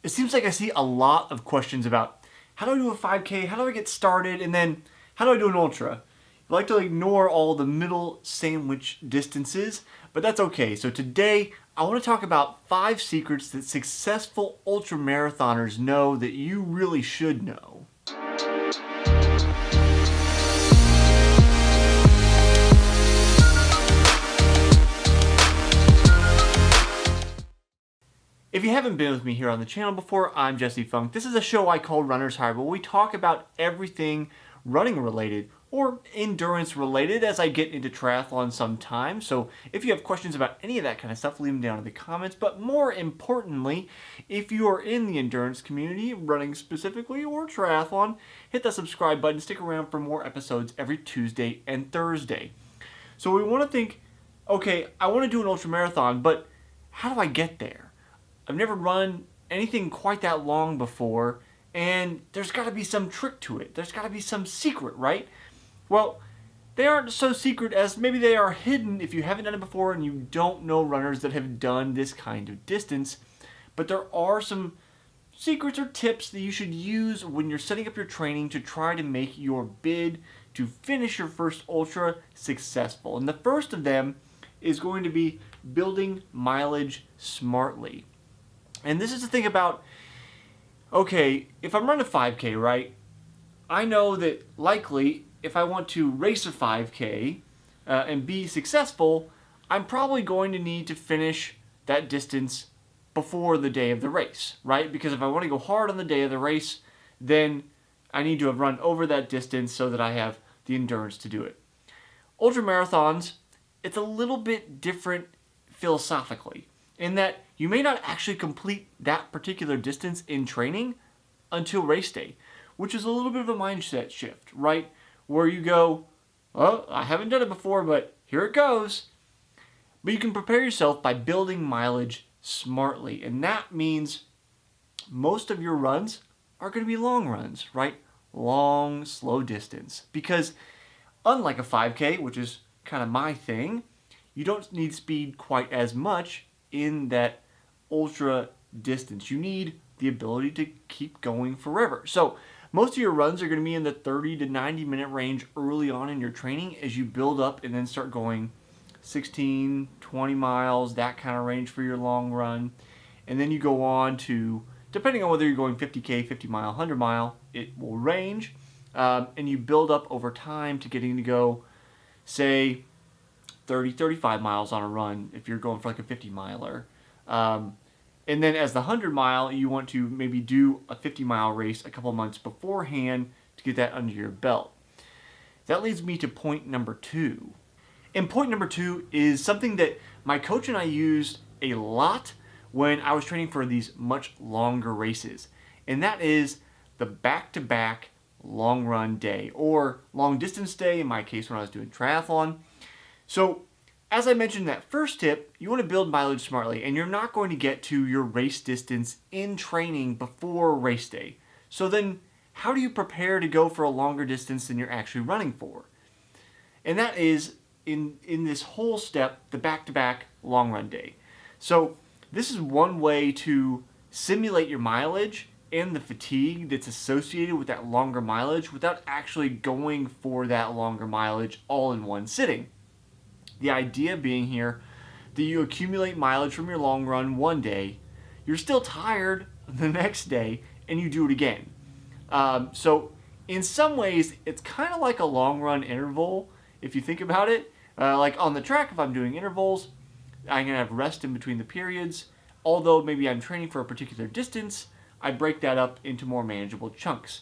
It seems like I see a lot of questions about how do I do a 5K, how do I get started, and then how do I do an ultra? I like to ignore all the middle sandwich distances, but that's okay. So today, I want to talk about 5 secrets that successful ultramarathoners know that you really should know. If you haven't been with me here on the channel before, I'm Jesse Funk. This is a show I call Runner's High, where we talk about everything running related or endurance related as I get into triathlon sometimes. So if you have questions about any of that kind of stuff, leave them down in the comments. But more importantly, if you are in the endurance community, running specifically or triathlon, hit the subscribe button. Stick around for more episodes every Tuesday and Thursday. So we want to think, okay, I want to do an ultramarathon, but how do I get there? I've never run anything quite that long before, and there's got to be some trick to it. There's got to be some secret, right? Well, they aren't so secret as maybe they are hidden if you haven't done it before and you don't know runners that have done this kind of distance. But there are some secrets or tips that you should use when you're setting up your training to try to make your bid to finish your first ultra successful. And the first of them is going to be building mileage smartly. And this is the thing about, okay, if I'm running a 5K, right, I know that likely if I want to race a 5K and be successful, I'm probably going to need to finish that distance before the day of the race, right? Because if I want to go hard on the day of the race, then I need to have run over that distance so that I have the endurance to do it. Ultramarathons, it's a little bit different philosophically, in that you may not actually complete that particular distance in training until race day, which is a little bit of a mindset shift, right? Where you go, well, I haven't done it before, but here it goes. But you can prepare yourself by building mileage smartly, and that means most of your runs are going to be long runs, right? Long, slow distance. Because unlike a 5K, which is kind of my thing, you don't need speed quite as much in that ultra distance. You need the ability to keep going forever. So most of your runs are going to be in the 30 to 90 minute range early on in your training as you build up and then start going 16, 20 miles, that kind of range for your long run. And then you go on to, depending on whether you're going 50K, 50 mile, 100 mile, it will range. And you build up over time to getting to go, say, 30, 35 miles on a run if you're going for like a 50 miler. And then as the 100 mile, you want to maybe do a 50 mile race a couple months beforehand to get that under your belt. That leads me to point number 2. And point number 2 is something that my coach and I used a lot when I was training for these much longer races. And that is the back-to-back long run day, or long distance day in my case when I was doing triathlon. So as I mentioned in that first tip, you want to build mileage smartly, and you're not going to get to your race distance in training before race day. So then how do you prepare to go for a longer distance than you're actually running for? And that is in this whole step, the back-to-back long run day. So this is one way to simulate your mileage and the fatigue that's associated with that longer mileage without actually going for that longer mileage all in one sitting. The idea being here that you accumulate mileage from your long run one day, you're still tired the next day, and you do it again. So in some ways, it's kind of like a long run interval if you think about it. Like on the track, if I'm doing intervals, I'm going to have rest in between the periods. Although maybe I'm training for a particular distance, I break that up into more manageable chunks.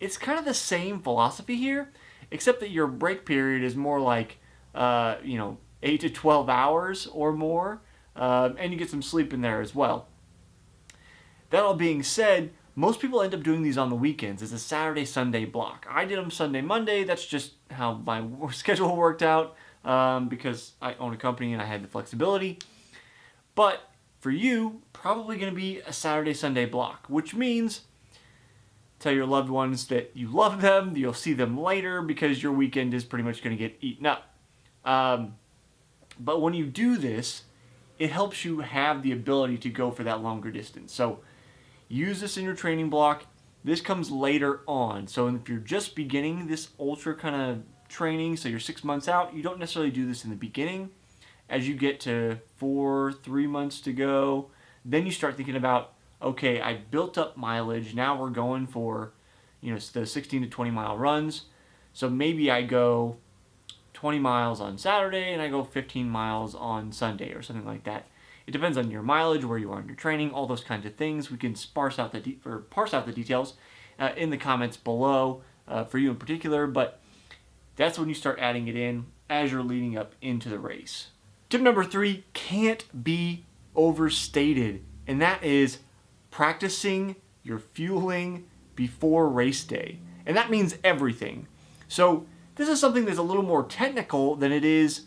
It's kind of the same philosophy here, except that your break period is more like 8 to 12 hours or more, and you get some sleep in there as well. That all being said, most people end up doing these on the weekends as a Saturday-Sunday block. I did them Sunday-Monday. That's just how my schedule worked out because I own a company and I had the flexibility. But for you, probably going to be a Saturday-Sunday block, which means tell your loved ones that you love them, you'll see them later because your weekend is pretty much going to get eaten up. But when you do this, it helps you have the ability to go for that longer distance. So use this in your training block. This comes later on. So if you're just beginning this ultra kind of training, so you're 6 months out, you don't necessarily do this in the beginning. As you get to 3 months to go, then you start thinking about, okay, I built up mileage. Now we're going for, the 16 to 20 mile runs. So maybe I go 20 miles on Saturday and I go 15 miles on Sunday or something like that. It depends on your mileage, where you are in your training, all those kinds of things. We can parse out the details in the comments below for you in particular, but that's when you start adding it in as you're leading up into the race. Tip number 3 can't be overstated, and that is practicing your fueling before race day. And that means everything. So this is something that's a little more technical than it is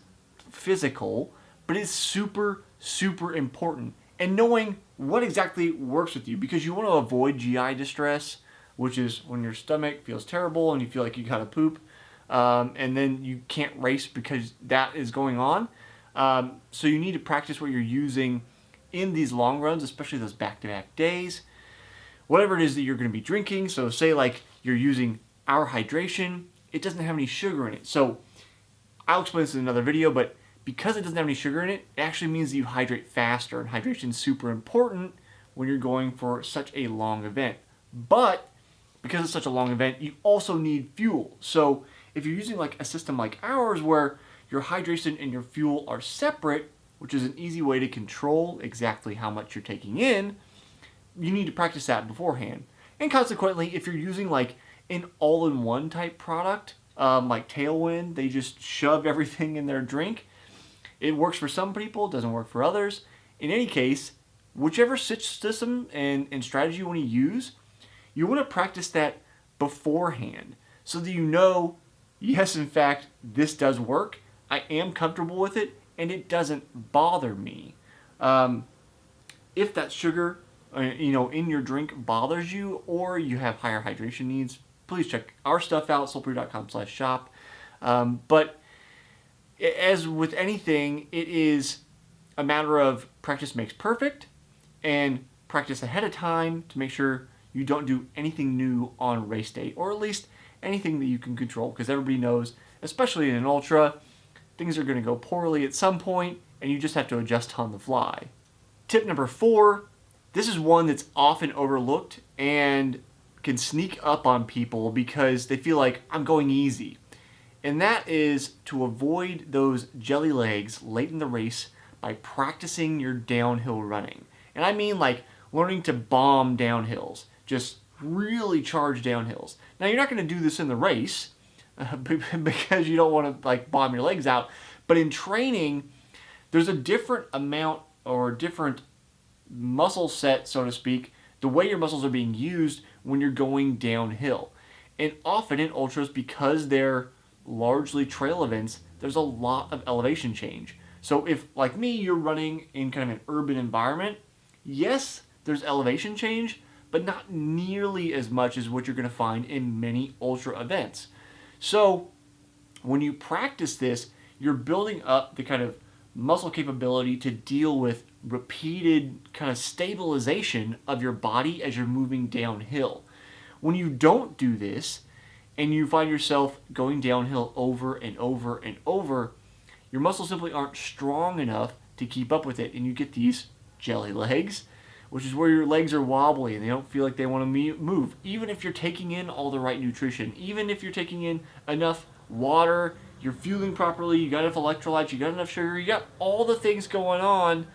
physical, but it's super, super important. And knowing what exactly works with you, because you want to avoid GI distress, which is when your stomach feels terrible and you feel like you gotta poop, and then you can't race because that is going on. So you need to practice what you're using in these long runs, especially those back-to-back days. Whatever it is that you're going to be drinking. So say like you're using Our Hydration, it doesn't have any sugar in it. So I'll explain this in another video, but because it doesn't have any sugar in it, it actually means that you hydrate faster, and hydration is super important when you're going for such a long event. But because it's such a long event, you also need fuel. So if you're using like a system like ours where your hydration and your fuel are separate, which is an easy way to control exactly how much you're taking in, you need to practice that beforehand. And consequently, if you're using like an all-in-one type product, like Tailwind, they just shove everything in their drink. It works for some people, doesn't work for others. In any case, whichever system and strategy you want to use, you want to practice that beforehand so that you know, yes, in fact, this does work. I am comfortable with it, and it doesn't bother me. If that sugar, in your drink bothers you, or you have higher hydration needs, please check our stuff out, soulpure.com/shop. But as with anything, it is a matter of practice makes perfect, and practice ahead of time to make sure you don't do anything new on race day, or at least anything that you can control, because everybody knows, especially in an ultra, things are going to go poorly at some point, and you just have to adjust on the fly. Tip number 4, this is one that's often overlooked and can sneak up on people because they feel like I'm going easy. And that is to avoid those jelly legs late in the race by practicing your downhill running. And I mean like learning to bomb downhills, just really charge downhills. Now you're not going to do this in the race because you don't want to like bomb your legs out, but in training there's a different amount or different muscle set, so to speak, the way your muscles are being used when you're going downhill. And often in ultras, because they're largely trail events, there's a lot of elevation change. So if, like me, you're running in kind of an urban environment, yes, there's elevation change, but not nearly as much as what you're going to find in many ultra events. So when you practice this, you're building up the kind of muscle capability to deal with repeated kind of stabilization of your body as you're moving downhill. When you don't do this and you find yourself going downhill over and over and over, your muscles simply aren't strong enough to keep up with it, and you get these jelly legs, which is where your legs are wobbly and they don't feel like they want to move. Even if you're taking in all the right nutrition, even if you're taking in enough water, you're fueling properly, you got enough electrolytes, you got enough sugar, you got all the things going on,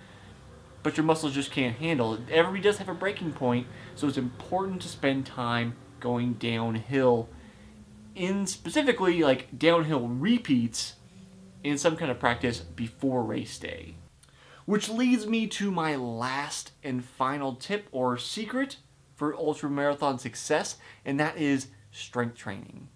but your muscles just can't handle it. Everybody does have a breaking point, so it's important to spend time going downhill, in specifically like downhill repeats in some kind of practice before race day. Which leads me to my last and final tip or secret for ultramarathon success, and that is strength training.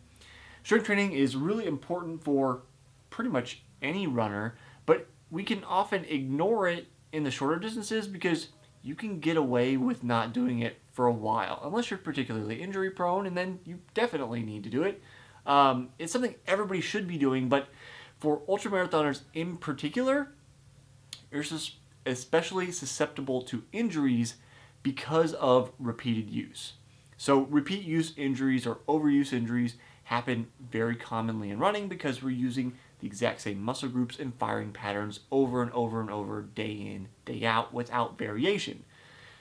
Strength training is really important for pretty much any runner, but we can often ignore it in the shorter distances because you can get away with not doing it for a while, unless you're particularly injury prone, and then you definitely need to do it. It's something everybody should be doing, but for ultramarathoners in particular, you're especially susceptible to injuries because of repeated use. So repeat use injuries or overuse injuries happen very commonly in running because we're using the exact same muscle groups and firing patterns over and over and over, day in, day out, without variation.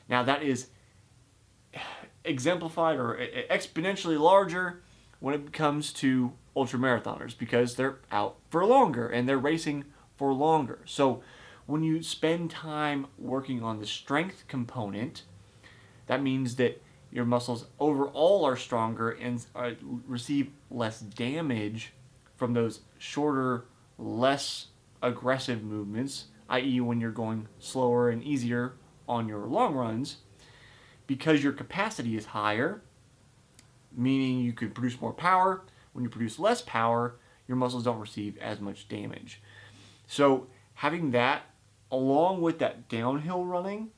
Now that is exemplified or exponentially larger when it comes to ultramarathoners because they're out for longer and they're racing for longer. So when you spend time working on the strength component, that means that your muscles overall are stronger and receive less damage from those shorter, less aggressive movements, i.e. when you're going slower and easier on your long runs, because your capacity is higher, meaning you could produce more power. When you produce less power, your muscles don't receive as much damage. So having that along with that downhill running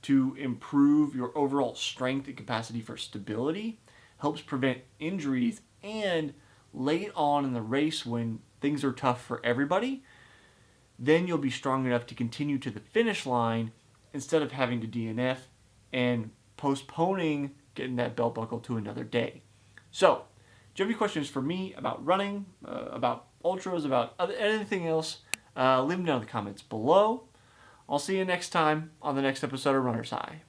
to improve your overall strength and capacity for stability helps prevent injuries, and late on in the race when things are tough for everybody, then you'll be strong enough to continue to the finish line instead of having to DNF and postponing getting that belt buckle to another day. So, do you have any questions for me about running, about ultras, about anything else? Leave them down in the comments below. I'll see you next time on the next episode of Runner's High.